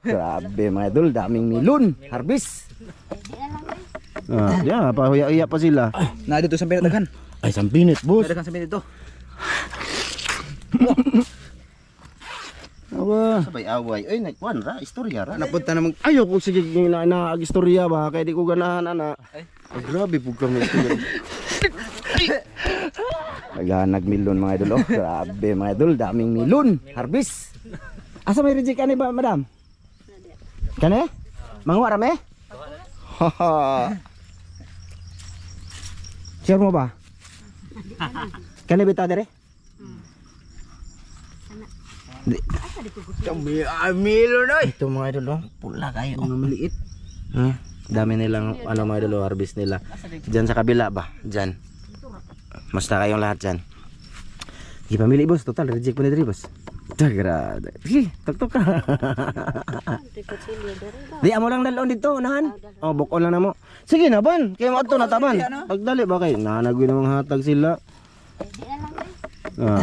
Grabe mga idol, daming milon. Harvest. Yeah, pahuya-iya pa sila. Na dito sa pinatagan. Ay, sampinit, boss. Pinatagan sa pinito. Awa. Sabay away. Ay, nagkuhan ra, istorya ra. Napunta namang Ayaw ko sige na-istorya ba, kaya di ko ganahan, ana. Ay, grabe po kami. Naghanag milon mga idol, oh. Grabe mga idol, daming milon. Harvest. Asa may reject ka ni ba, madam? Kane? Mangwa rame? Haha. Share mo ba? Kane bita dere? Milo na. Ito mga idol, oh. Pula kayo. Mga maliit. Dami nilang ano mga idol, harvest nila. Diyan sa kabila ba? Diyan. Basta kayong lahat dyan. Ipamili boss, total reject pa ni Dre boss. Tagrada. Sige, tok ka. Di amo lang dalon dito, unahan. Oh, bukol lang namo. Sige na ban, kay mo adto na taban. Pagdali ba kay nanagwi namang hatag sila.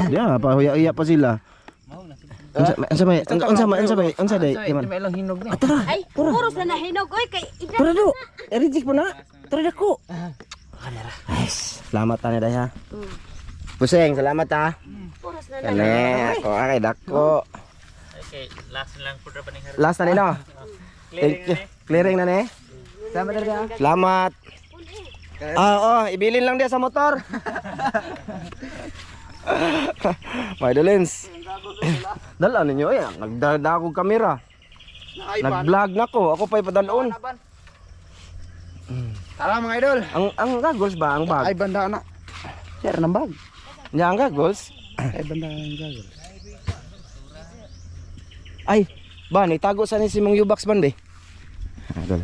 Ya, pahuya-iya pa sila. Unsa day? May lang hinog na. Ay, puros na nahinog. Oy, kay Tara do. Reject po na. Tara dako. Yes, selamat tani day ha. Puseng, salamat ha. puros na Kane, ako kay dako. Okay, last lang po pa ning Last na nino. Thank you. Clearing na ni. Salamat talaga. Salamat. Ibilin lang dia sa motor. May dolens. Dala ninyo ay, nagdala akong kamera. Nag-vlog na ko, ako pa'y padalon. Tara mga idol. Ang goggles ba ang bag? Ay banda na. Share ng bag. Nya ang goggles. Ay banda ang gagol. Ay, ba nitago sa ni si Mong Yubax ban be? Idol.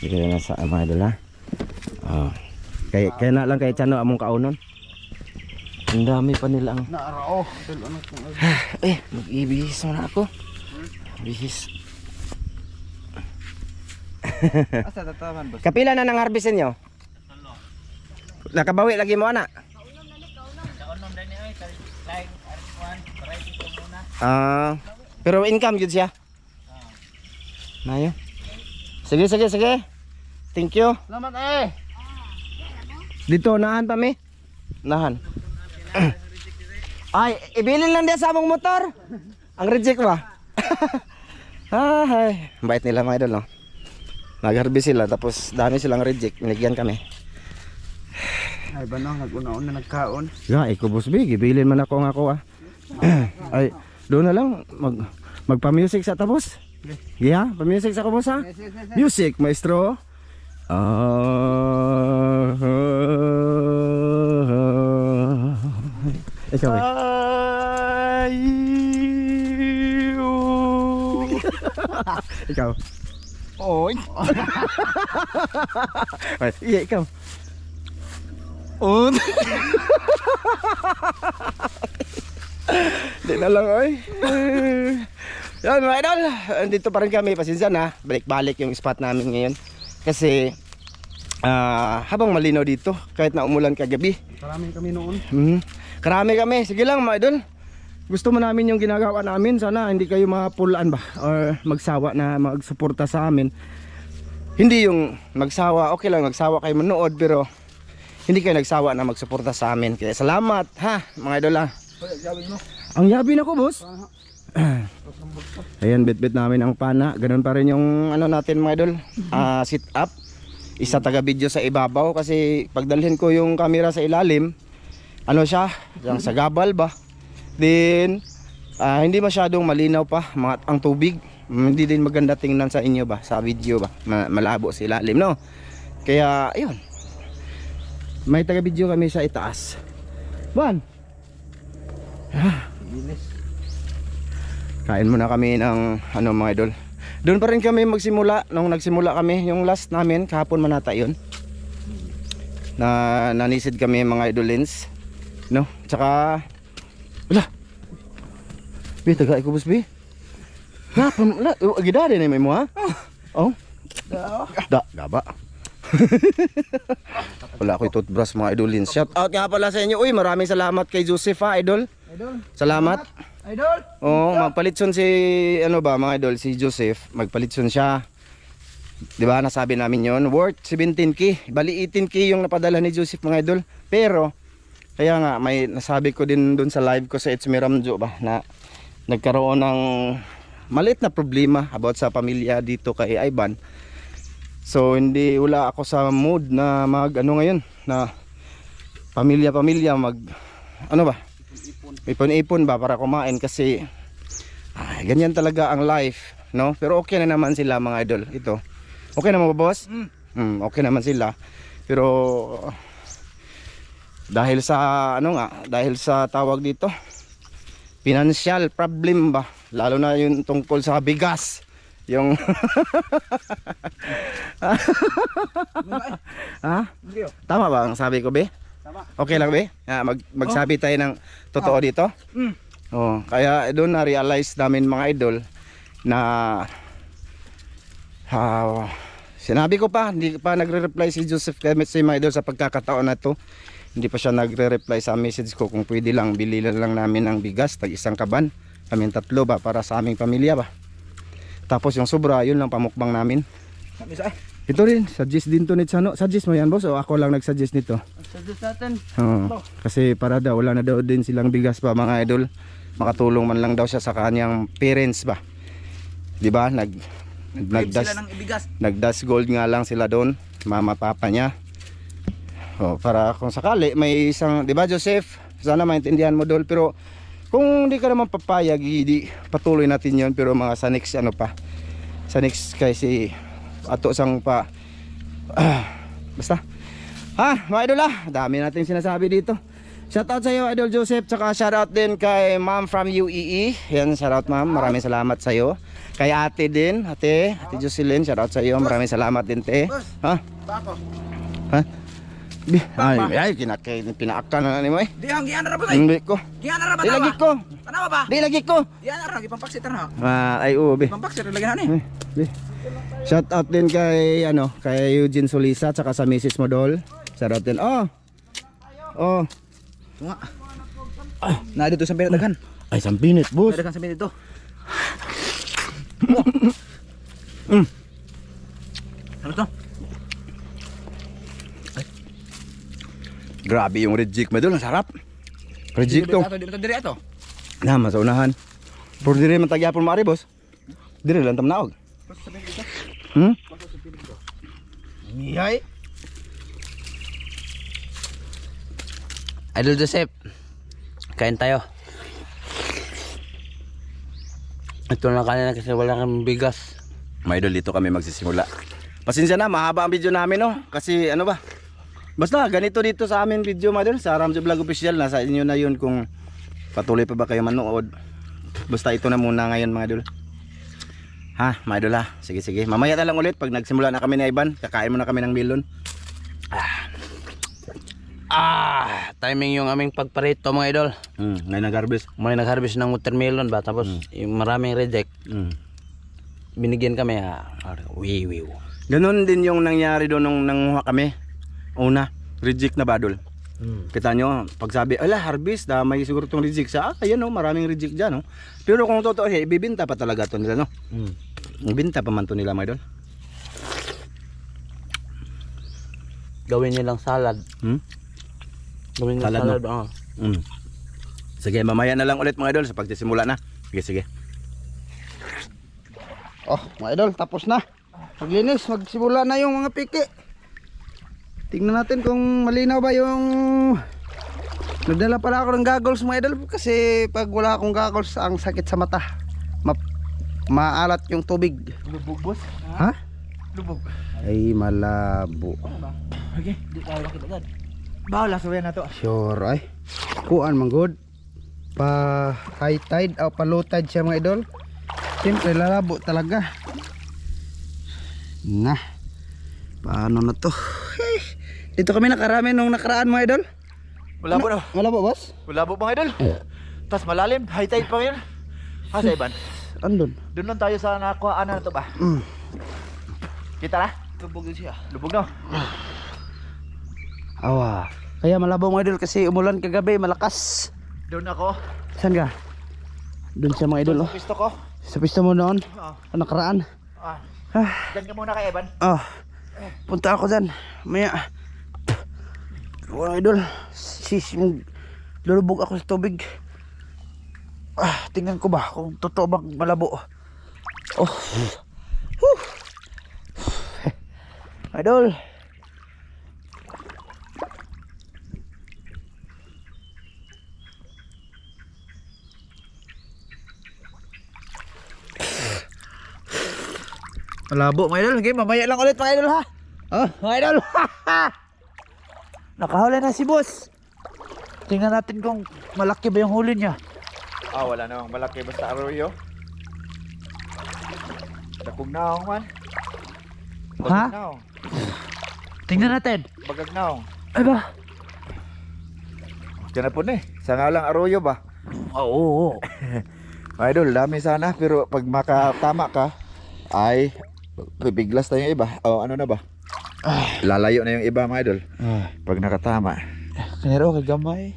Dito na sa mga idol ha. Kaya na lang kay Chano among kaunon. Ang dami pa nila ang Naarao. Ano kung mag-ibihis na ako. Bihis. asa tataman boss? Kapila na nang harvest niyo? Nakabawi lagi mo ana? kaunom din ni oy, like one, variety ko muna. Pero income yun siya. Nayo. Sige. Thank you. Salamat Dito nahan pa mi. Nahan. Ay, ibilin lang dia sa among motor. Ang reject ba? Ay, bait nila mga idol, no? Nag-harvest sila tapos dami silang reject, binigyan kami. Ay banda nag-una-una nagkaon. Ya, iko boss big, ibilin man ako nga ako Ay, doon na lang magpa-music sa tapos. Yeah, pa-music sa ko boss ha. Music, maestro. Ikaw Ikaw. Oy. Ay, iya ikaw. Di na lang oy. Yan mga idol, andito pa rin kami, pasensya na. Balik-balik yung spot namin ngayon. Kasi habang malinaw dito, kahit na umulan kagabi. Maraming kami noon. Karami kami, sige lang mga idol. Gusto mo namin yung ginagawa namin, sana hindi kayo mapulaan ba or magsawa na magsuporta sa amin. Hindi yung magsawa, okay lang magsawa kayo manood, pero hindi kayo nagsawa na magsuporta sa amin. Kaya salamat ha mga idol ha. Ang yabi na ko boss. Ayan, bit namin ang pana. Ganun pa rin yung ano natin mga idol, sit up. Isa taga video sa ibabaw kasi pagdalhin ko yung camera sa ilalim, ano siya, yung sa gabal ba. Then hindi masyadong malinaw pa ang tubig. Hindi din maganda tingnan sa inyo ba, sa video ba, malabo sa ilalim, no? Kaya ayun, may taga video kami sa itaas. Ban, kain muna kami ng ano mga idol. Doon pa rin kami magsimula. Nung nagsimula kami, yung last namin kahapon manata yun, na nanisid kami mga idolins, no? Tsaka wala bi taga ko boss bi na gidade na may mo ha. Oh gaba. Wala ko toothbrush mga idolins. Shout out nga pala sa inyo. Uy, maraming salamat kay Joseph ha idol. Salamat. Idol! Oo, magpalitson si ano ba mga idol, si Joseph, magpalitson siya. 'Di ba? Nasabi namin 'yon, worth 17k. Bali 18k yung napadala ni Joseph mga idol. Pero kaya nga may nasabi ko din doon sa live ko sa It's Me Ramjo ba na nagkaroon ng maliit na problema about sa pamilya dito kay Ivan. So hindi wala ako sa mood na mag ano ngayon na pamilya mag ano ba? Ipon-ipon ba para kumain kasi ganyan talaga ang life, no? Pero okay na naman sila mga idol. Ito. Okay naman ba, boss? Okay naman sila. Pero dahil sa ano nga, dahil sa tawag dito, financial problem ba? Lalo na yung tungkol sa bigas. Yung ha? Tama ba ang sabi ko, be? Tama. Okay lang, be? Magsabi tayo ng totoo dito. Oh, kaya doon na realize namin mga idol na sinabi ko pa, hindi pa nagre-reply si Joseph Clement si mga idol sa pagkakataon na to. Hindi pa siya nagre-reply sa message ko kung pwede lang bililan lang namin ng bigas, tag isang kaban, kaming 3 ba para sa aming pamilya ba. Tapos yung sobra, yun lang pamukbang namin. Ito rin, suggest din to ni Chano. Suggest mo yan, boss, o ako lang nag-suggest nito? Suggest natin. Oo. Kasi para daw, wala na daw din silang bigas pa mga idol. Makatulong man lang daw siya sa kanyang parents ba. Diba? Nagdas gold nga lang sila doon, mama papa niya. Oh, para kung sakali may isang, 'di ba Joseph? Sana maintindihan mo dol, pero kung hindi ka naman papayag, hindi patuloy natin 'yon, pero mga sa next ano pa. Sa next kasi ato sang pa basta. Mga idol dami nating sinasabi dito. Shout out sa iyo Idol Joseph, tsaka shout out din kay Ma'am from UEE. Yan, shout out ma'am, maraming salamat sa iyo. Kay ate din, ate Jocelyn, shout out sa iyo, maraming salamat din te. Ha? Bako. Ha? Ay, pinaakan na ni mo eh. Di ang giana ra ba? Hindi ko. Giana ra ba? Di lagi ko. Tanawa ba? Di lagi ko. Giana ra gipampaksit na. Ay be. Pampaksit lagi na ni. Be. Shout out din kay ano, kay Eugene Solisa tsaka sa Mrs. Modol. Shout out din. Oh. Tunga. Na dito sa pinadagan. Ay, sampinit, boss. Pinadagan sa dito. Ano to? Grabe yung reject mo doon, ang sarap. Reject to. Dito dire ato. Na, mas unahan. Puro dire man tagyapon maari, boss. Dire lang tam naog. Miyay. Idol Joseph, kain tayo. Ito na kanina kasi wala kang bigas. Mga idol, dito kami magsisimula. Pasensya na, mahaba ang video namin, no? Kasi ano ba? Basta ganito dito sa amin video, mga idol. Sa Ramjo Vlog Official, nasa inyo na yun kung patuloy pa ba kayo manood. Basta ito na muna ngayon, mga idol. Mga idol Sige. Mamaya na lang ulit pag nagsimula na kami ni Ivan. Kakain muna kami ng melon. Timing yung aming pagparito mga idol. Ngayon nag-harvest. May nag-harvest ng watermelon ba, tapos yung maraming reject. Binigyan kami wiwiw. Ganon din yung nangyari doon nung nanguha kami. Una, reject na badol. Kita nyo, pag sabi, harvest, may siguro itong reject sa, ayan maraming reject dyan. Pero kung totoo, ibibinta pa talaga ito nila, no? Ibinta pa man ito nila, mga idol. Gawin nilang salad. Gawin nilang Salad, salad, no? Sige, mamaya na lang ulit mga idol sa pagsisimula na. Sige. Mga idol, tapos na. Maglinis, magsimula na yung mga piki. Tingnan natin kung malinaw ba yung... Nagdala pala ako ng goggles mga idol, kasi pag wala akong goggles ang sakit sa mata. Maalat yung tubig. Lubog, boss. Ha? Lubog. Ay malabo. Okay, di tayo makita agad. Bahala sa na to. Sure ay. Kuan man good. Pa high tide o pa low tide siya mga idol. Siyempre lalabo talaga. Paano na to? Dito kami nakarami nung nakaraan mga idol. Wala po no. Wala ba boss? Wala po mga idol. Tas malalim, high tide pa ngayon. Sa Iban. Andun. Doon lang tayo sa nakuhaan na to ba? Kita na? Lubog siya. Lubog no. Awa. Kaya malabo mga idol kasi umulan kagabi malakas. Doon ako. Saan ka? Doon siya mga idol. Oh. Pisto ko. Sa pista mo noon. Oo. Nakaraan. Ah, Ah, dyan ka muna kay Evan. punta ako dyan. Maya. Mga idol. Lulubog ako sa tubig. Tingnan ko ba kung totoo bang malabo. Oh. Whew. Idol. Malabo mga idol. Okay, mamaya lang ulit mga idol ha. Mga idol. Nakahuli na si boss. Tingnan natin kung malaki ba yung huli niya. Wala namang malaki basta arroyo. Dakog naong man. Ha? Bagag naong. Tingnan natin. Bagag naong. Ay ba? Diyan na po na eh. Sa nga lang arroyo ba? Oo. Mga idol, dami sana pero pag makatama ka ay bibiglas na yung iba. Ano na ba? Lalayo na yung iba mga idol. Pag nakatama. Kanero kay gamay.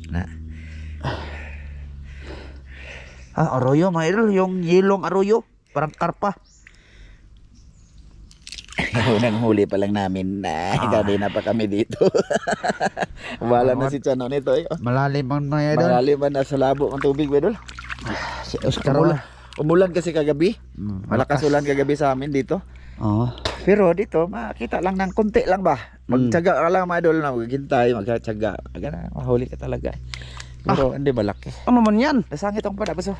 Na. Arroyo mga idol. Yung yelong arroyo. Parang karpa. Unang huli pa lang namin na gabi na pa kami dito. Wala na si Chano nito eh. Malalim ang mga idol. Malalim ba na sa labo ng tubig ba idol? Si Oscar Umulan kasi kagabi. Malakas ulan kagabi sa amin dito. Oo. Pero dito makita lang ng konti lang ba. Magtiyaga ka lang mga idol na maghintay, magtiyaga. Agad mahuli ka talaga. Pero hindi malaki. Ano man yan? Nasangit ang pada baso.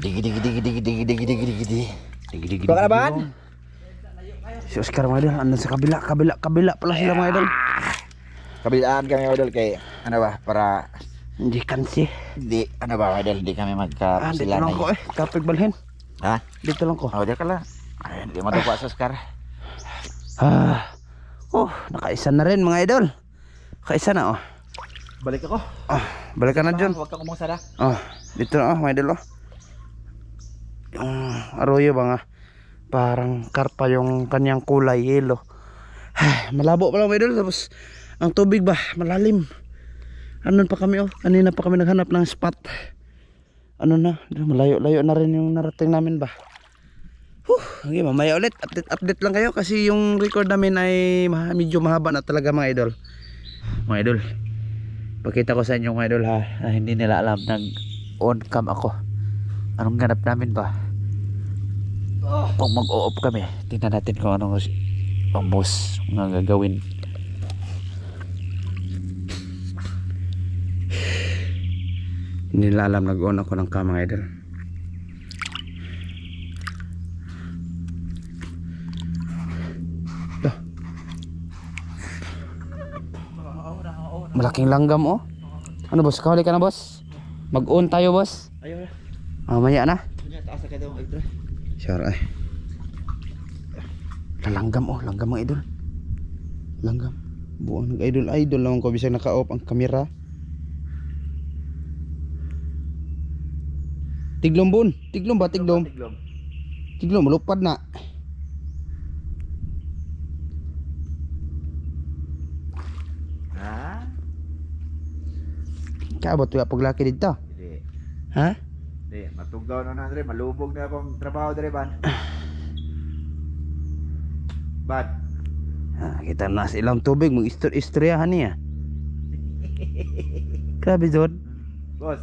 Digi digi digi digi digi digi digi digi digi. Digi-digi. Baka na baan? Si Oscar mga idol. Andun sa kabila pala sila mga idol. Kabilaan kami mga idol kay ano ba para Hindi kansi. hindi ano ba mga idol hindi kami Dito magkasilanay. lang ko Kapig balhin. Ha? Dito lang ko. Diyan ka lang. Ay, hindi mo dapat sa Oscar. Nakaisa na rin mga idol. Kaisa na Balik ako. Balik ka na dyan. Huwag kang umusara. Dito na mga idol Yung arroyo ba nga. Parang karpa yung kanyang kulay yelo. Malabo pa lang mga idol. Tapos ang tubig ba malalim. Anon pa kami kanina pa kami naghanap ng spot. Ano na, malayo-layo na rin yung narating namin ba. Okay, mamaya ulit update lang kayo kasi yung record namin ay medyo mahaba na talaga mga idol. Mga idol, pakita ko sa inyo mga idol ha, na hindi nila alam nag on cam ako. Anong ganap namin ba? Kung mag-o-off kami, tingnan natin kung anong ang boss nga gagawin. Hindi nila alam nag-on ako ng cam mga idol. Malaking langgam Ano boss, kahuli ka na boss? Mag-on tayo boss. Ayaw na. Mamaya na. Taas ka daw extra. Sure ay. Langgam langgam mga idol. Langgam. Buong nag-idol naman ko bisag naka-off ang kamera. Tiglom bun. Tiglom ba? Tiglom. Tiglom. Malupad na. Ha? Kaabot nga paglaki dito. Hindi. Ha? Hindi. Matugdaw na Andre. Malubog na akong trabaho Andre ban. Bad. Kita na sa ilang tubig. Mag-istoryahan niya. Grabe Zod. Boss.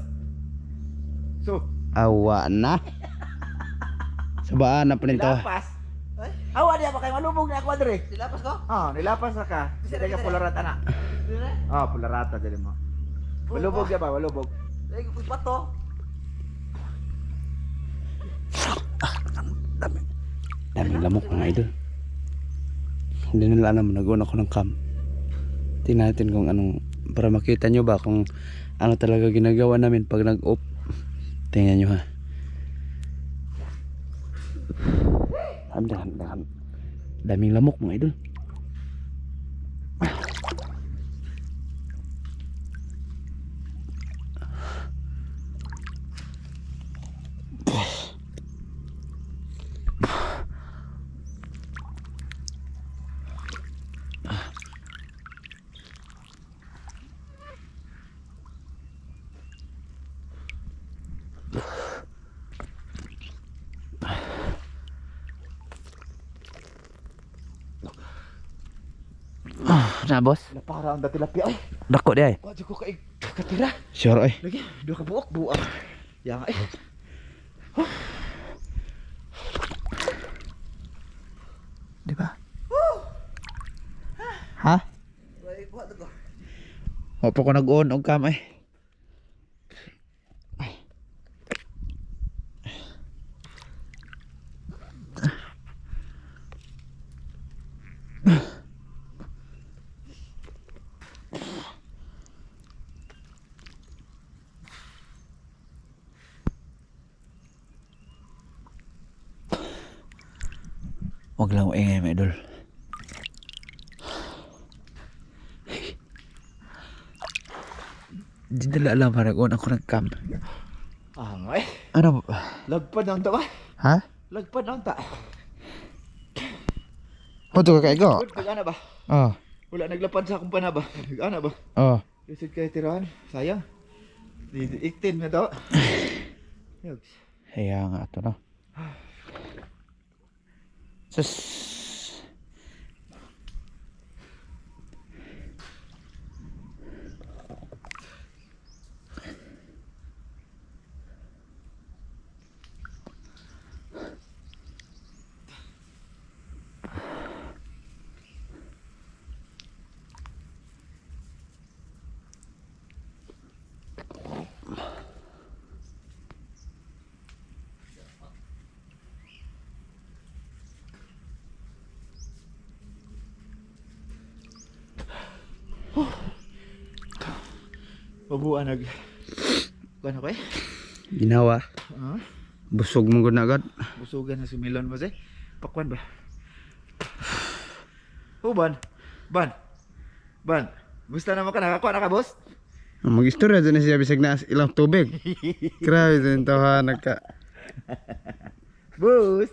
So. Awa na. Sabaan na pa nito. Nilapas. Awa diya ba kayo malubog na ako Andre? Nilapas ko? Nilapas na ka. Kasi ka pularata na. Pularata dali mo. Malubog diya ba? Malubog. Ay, pato. Daming lamok mga idol. Hindi nila alam nag-on ako ng cam. Tingnan natin kung anong, para makita nyo ba kung ano talaga ginagawa namin pag nag-off. Tingnan nyo ha. Daming lamok mga idol. Na boss. Para ang tilapia ay. Dako di ay. Wa jud ko kay katira. Sure ay. Lagi, dua ka buok. Ya nga eh. Di ba? Ha? Wa pa ko nag-on og cam ay. Huwag lang maingay, mga idol. Di nila alam para kung ako nag-cam. Ah, nga eh. Ano ba? Lagpad na unta ba? Ha? Lagpad na unta. Punto ka kay ko? Gana ba? Oh. Wala naglapad sa akong pana ba? Gana ba? Oh. Lisod kay tirahan. Sayang. 18 na daw. Yugs. Kaya nga ito, no? Sus. Pabuan nag... Kuan ako eh? Ginawa. Ah, Busog mo gud na agad. busugan na si Milon mo say. Pakwan ba? Oh, Ban. Gusto naman ka nakakuha na ka, boss? Mag-istorya dyan na siya bisag na ilang tubig. Grabe din tawahan nagka. Boss!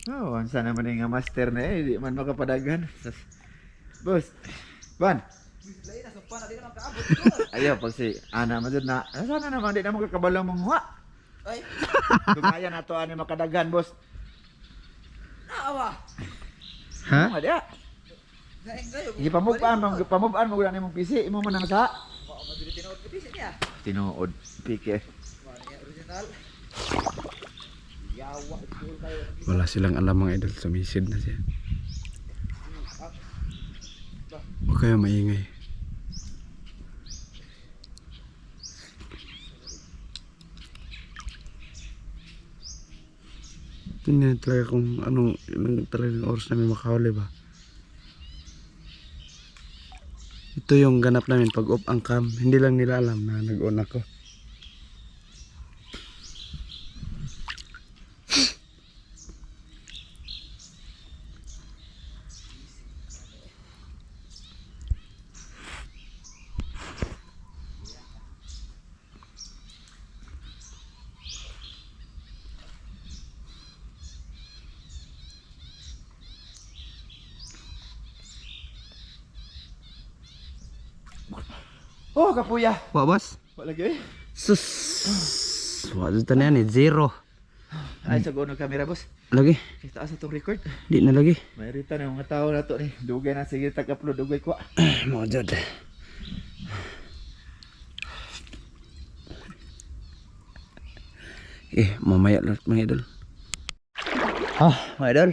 Oh, ang sana man nga master na eh. Di man makapadaghan. Boss! Ban! Ayaw, pag si Ana man dyan na, sana naman di na magkakabalang mga ay! Dugaya na to ani makadaghan, boss. Ha? Ano dia? Hindi pamubaan mo gula nimong PC, imo man nang sa. Tinuod pike. Wala silang alam mga idol, sumisid na siya. Huwag kayo maingay. Tingnan talaga kung anong talagang oras namin makahuli ba. Ito yung ganap namin pag off ang cam. Hindi lang nila alam na nag-on ako. Oh, kapuya. Wa boss? Wala lagi. Sus. Wa dito na yan eh. Zero. Ay sa gono camera, boss. Lagi. Kita sa tong record. Di na lagi. May rita na mga tao na to ni. Dugay na sige tag-upload dugay ko. Mga jod. Mamaya lang mga idol. Mga idol.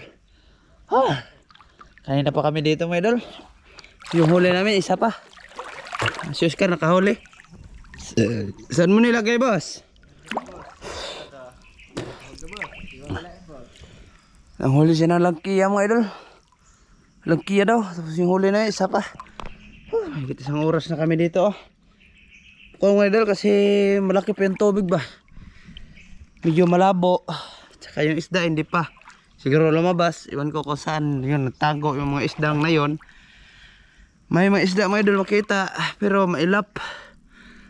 Kanina pa kami dito mga idol. Yung huli namin isa pa. Si Oscar nakahuli. Saan mo nilagay, boss? Ang huli siya ng langkiya mga idol. Langkiya daw. Tapos yung huli na isa pa. Higit isang oras na kami dito. Kung mga idol kasi malaki pa yung tubig ba. Medyo malabo. Tsaka yung isda hindi pa. Siguro lumabas. Iwan ko kung saan. Yun, nagtago yung mga isdang na yun. May mga isda mga idol makita. Pero mailap.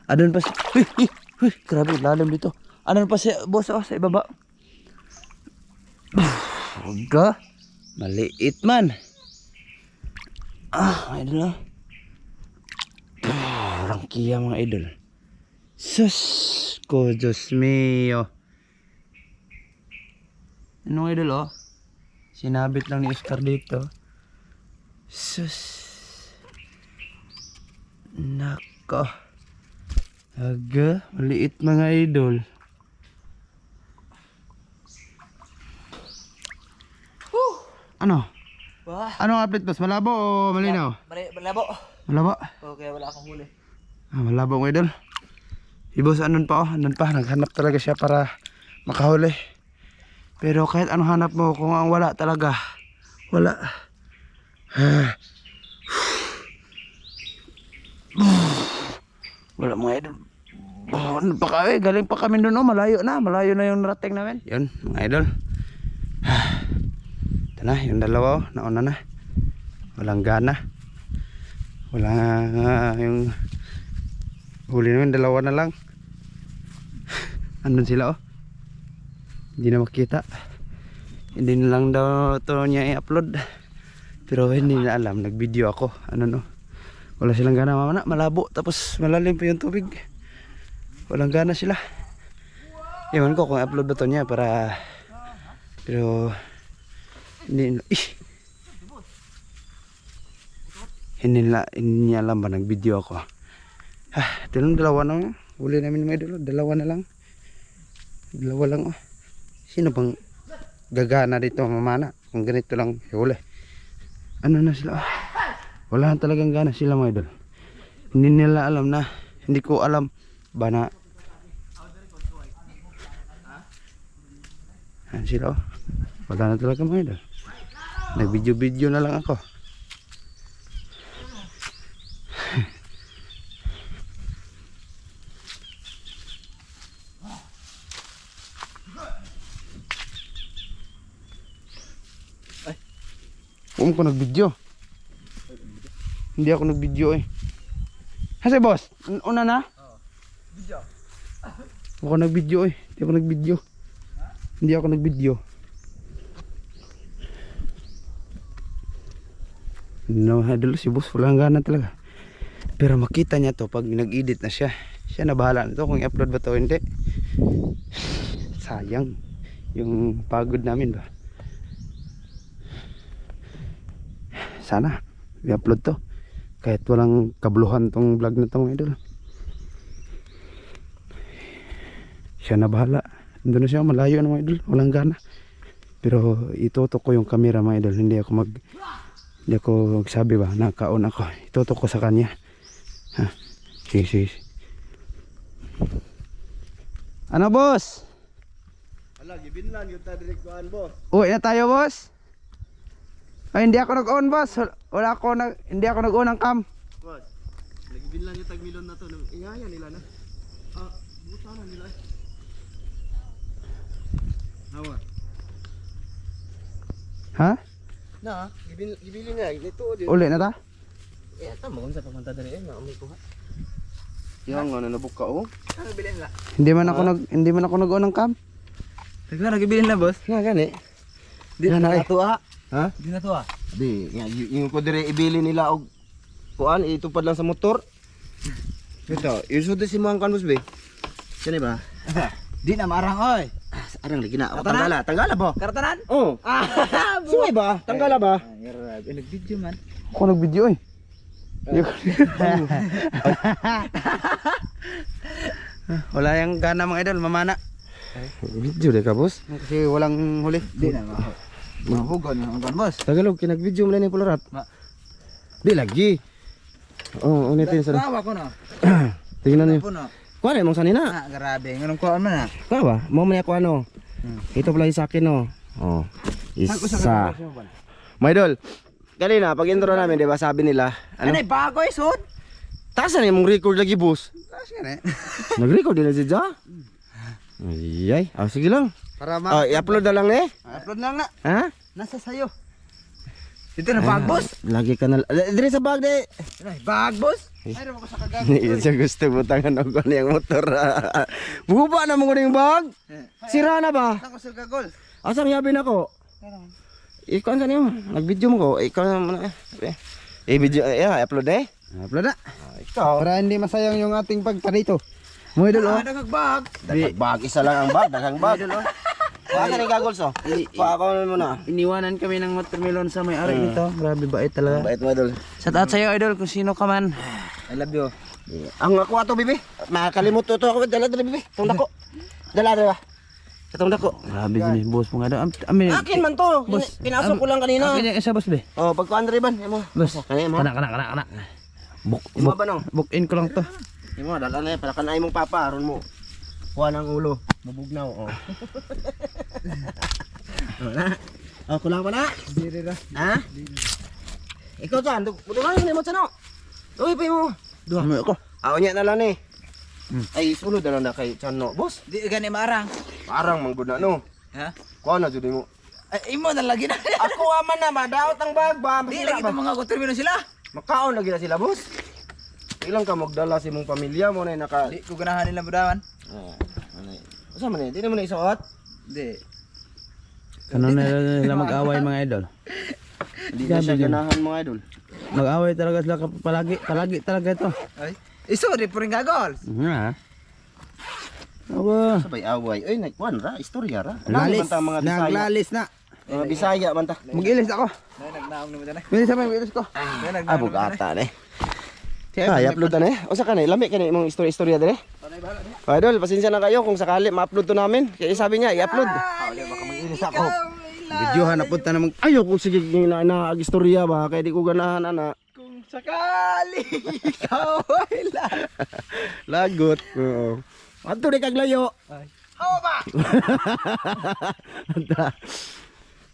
Adon pa si... Uy, grabe, lalim dito. Adon pa si boss sa ibaba. Huwag maliit man. Mga idol Rangkiya mga idol. Sus ko, Diyos mio. Ano mga idol Sinabit lang ni Oscar dito. Sus. Nako. Aga, maliit mga idol. Ano? Wah, Anong update boss? Malabo o malinaw? malabo. Malabo? Okay, wala akong huli. Malabo mga idol. Boss, andun pa naghanap talaga siya para makahuli. Pero kahit anong hanap mo, kung ang wala talaga, wala. Wala mga idol. Ano pa kami? Galing pa kami doon, malayo na yung narating namin. Yun mga idol. Ito na, yung dalawa, nauna na. Walang gana. Yung huli namin, dalawa na lang. Andun sila hindi na makita. Hindi na lang daw ito niya i-upload. Pero hindi na alam, nag-video ako. Wala silang gana mamana, malabo. Tapos malalim pa yung tubig. Walang gana sila. Ewan ko kung i-upload ba ito niya para... Pero... Hindi niya alam ba nag-video ako. Ito lang, dalawa na. Huli namin mga idol, dalawa na lang. Dalawa lang. Sino bang gagana dito mamana kung ganito lang huli? Ano na sila? Wala talagang gana sila mga idol. Hindi nila alam na, hindi ko alam ba na sila wala na talaga mga idol. Nag-video na lang ako. Ko nag-video. Hindi ako nag-video Hase boss, una na? Video. Ako nag-video Hindi ako nag-video. Hindi ako nag-video. No, idol si boss, walang gana talaga. Pero makita niya to pag nag-edit na siya. Siya na bahala nito kung i-upload ba to o hindi. Sayang yung pagod namin ba. Sana i-upload to kahit walang kabuluhan tong vlog na to mga idol. Siya na bahala. Doon na siya, malayo na mga idol, walang gana. Pero itutok ko yung camera mga idol. Hindi ako magsabi ba, nakaon ako. Itutok ko sa kanya. Sige. Ano boss? Ala, gibinlan yung direct kuan boss. Uwi na tayo boss. Ay, hindi ako nag-on boss. Hindi ako nag-on ng cam. Boss, nagibinlan yung tagmilon na to. Ingaya nila na. Buta na nila. Hawa. Ha? Na, gibili nga ito din. Uli na ta? Tama kung sa pamunta dali na umi ko ha. Yang ano nabuka Ano bilhin la? Hindi man ako nag-on ng cam. Tagla nagibilin na boss. Nga gani. Di na to ha. Ha? Di na to ha. Di, yung ko dire ibili nila og kuan itupad lang sa motor. Ito, isusod si mo ang kanbus be. Kani ba? Di na marang oy. Arang lagi na. Karatanan? Tanggala ba? Karatanan? Oh. Suway ba? Tanggala ba? Nag-video man. Ako nag-video Wala yung gana mga idol, mamana. Video deh ka boss. Kasi walang huli. Di na mahugon ang boss. Tagalog kinag-video mo lang ni Pularat. Di lagi. Oh, ulitin sa. Tawa ko na. Tingnan niyo. Puno. Kuan mong sanina. Grabe, nganong kuan man Kawa, mo man ako ano. Ito pala sa akin oh. Oh. Isa. My idol. Kanina pag intro namin, 'di ba, sabi nila, Ano bago isod? taas na yung record lagi boss. Taas yan Nag-record din na siya. Ay, sige lang. Para I-upload na lang upload lang na. Ha? Nasa sayo. Dito na bag boss. Lagi ka na. Dire sa bag de. Bag boss. Mayroon ako sa kagat. Yan siya gusto mo tangan ako yung motor. Buba na mo yung bag. Sira na ba? Ako sa gagol. Asang yabi na ko? Ikaw sa niyo. Nag-video mo ko. Ikaw na. I-video. I-upload Upload na. Ikaw. Para hindi masayang yung ating pagtanito. Mo idol Nagagbag. Bag. Isa lang ang bag. Daghang bag. Asa ni goggles oh? Paakaw mo na. Iniwanan kami ng watermelon sa may-ari nito. Grabe bait talaga. Bait mo idol. Shout out sa'yo idol kung sino ka man. I love you. Ang ako ato bibi. Makakalimot to ako dala bibi. Tong dako. Dala. Katong dako. Grabe din boss mo nga daw. Amin. Akin man to. Pinasok ko lang kanina. Akin yung isa boss be. Oh, pag kuan riban, mo. Boss. Kani mo. Kana. Imo ba no? Book in ko lang to. Imo dala na para kanay mong papa aron mo. Kuha ng ulo. Mabugnaw oh. Wala. Oh, kulang pa na. Diri ra. Ha? Ikaw dyan, budulan mo sa no. Uy, pa mo. Duha mo ako. Nya na lang ni. Ay, sunod na lang na kay Chano. Boss, Di gani marang. parang manggod na no. Ha? Kuha na jud mo. Ay, imo na lagi na. Ako aman na, madaot ang bag ba? Di lagi pa mga kutermino sila. Makaon lagi na sila, boss. Ilang ka magdala si mong pamilya mo na naka... Di ko ganahan nila budawan. Asa man eh? Di naman na isuot? Di. Ano na nila mag-away mga idol? Hindi na siya ganahan mga idol. Mag-away talaga sila palagi talaga ito. Ay. Iso di po rin gagol. Ha? Awa. Sabay away. Ay, nagkuhan ra. Istorya ra. Lalis. Ano man ta mga Bisaya? Naglalis na. Mga Bisaya man ta. Mag-ilis ako. Nagnaong naman dyan eh. Bilis naman, bilis ko. Ah, bugata na eh. Ay, upload na eh. O sa kanay, lami ka na imong istorya dere. Idol, pasensya na kayo kung sakali ma-upload to namin. Kaya sabi niya, i-upload. Baka mag-ilis ako. Videohan na punta namang ayaw kung sige na-istorya ba kaya di ko ganahan ana. Kung sakali, ikaw ay lang. Lagot. Oo. Adto di kag layo. Hawa ba?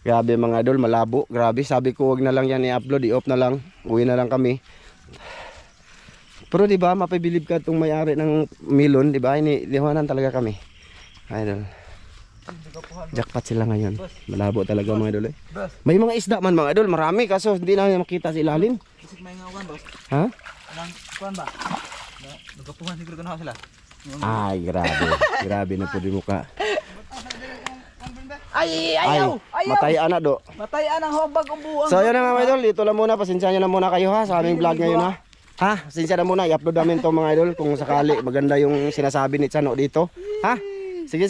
Grabe mga idol, malabo. Grabe, sabi ko wag na lang yan i-upload, i-off na lang. Uwi na lang kami. Pero di ba, mapibilib ka itong may-ari ng milon, di ba? Inihawanan talaga kami. Idol. Jackpot sila ngayon. Malabo talaga mga idol eh. May mga isda man mga idol, marami kaso hindi na makita sa ilalim. Isip may ngawan boss. Ha? Anong kuhan ba? Nagkapuhan siguro ganahan sila. Ay, grabe. Grabe na po di mukha. Ay, Ay, matay ana do. Matay ang hobag ang buwang. So yun na mga idol, dito lang muna, pasensya nyo na muna kayo ha sa aming vlog ngayon ha. Ha, pasensya na muna, i-upload namin to mga idol kung sakali maganda yung sinasabi ni Chano dito. Ha? Sige.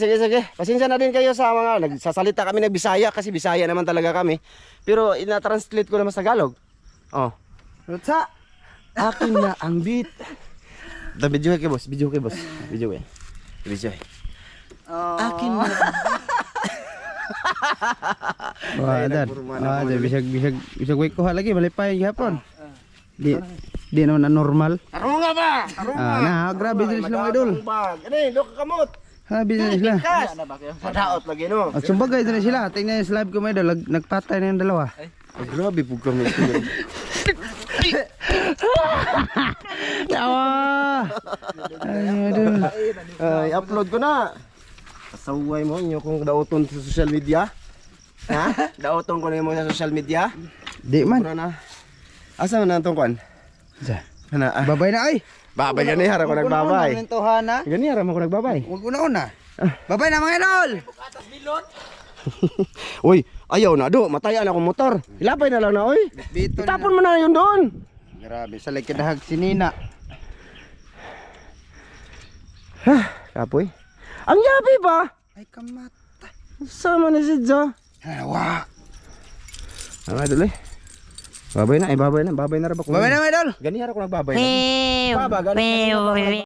Pasensya na din kayo sa mga nagsasalita kami ng Bisaya kasi Bisaya naman talaga kami. Pero ina-translate ko naman sa Tagalog. Oh. Rutsa. Akin na ang beat. Video kay boss, video. Akin na. Wah, adan. Ada bisag wake ko lagi malipay gihapon. Di naman na normal. Aro nga ba? Na, grabe din sila mga idol. Ano do ka kamot? Grabe din sila. Padaot lagi no. At sumbagay din sila. Tingnan yung live ko mga idol, nagpatay na yung dalawa. Ay, grabe po kami. Tawa. Ay, idol. Ay, upload ko na. Kasaway mo inyo kung daoton sa social media. Ha? Daoton ko na mo sa social media. Di man. Pura na. Asa man na itong kwan? Sa. Ana, Babay na ay. babay gani hara ko nagbabay. Mentohana. Gani hara mo ko nagbabay. Huwag una. Babay na mga idol. Uy, ayaw na do, matayan ako motor. Ilapay na lang na oy. Dito na. Itapon mo na yun doon. Grabe, sa likidahag sinina. Kapoy. Ang yabi ba? Ay, kamat. Sama ni si Jo. Hawa. Ang idol eh. Babay na, babay na ra ba ko? Babay na mga idol. Gani hara ko nagbabay. Baba, gani.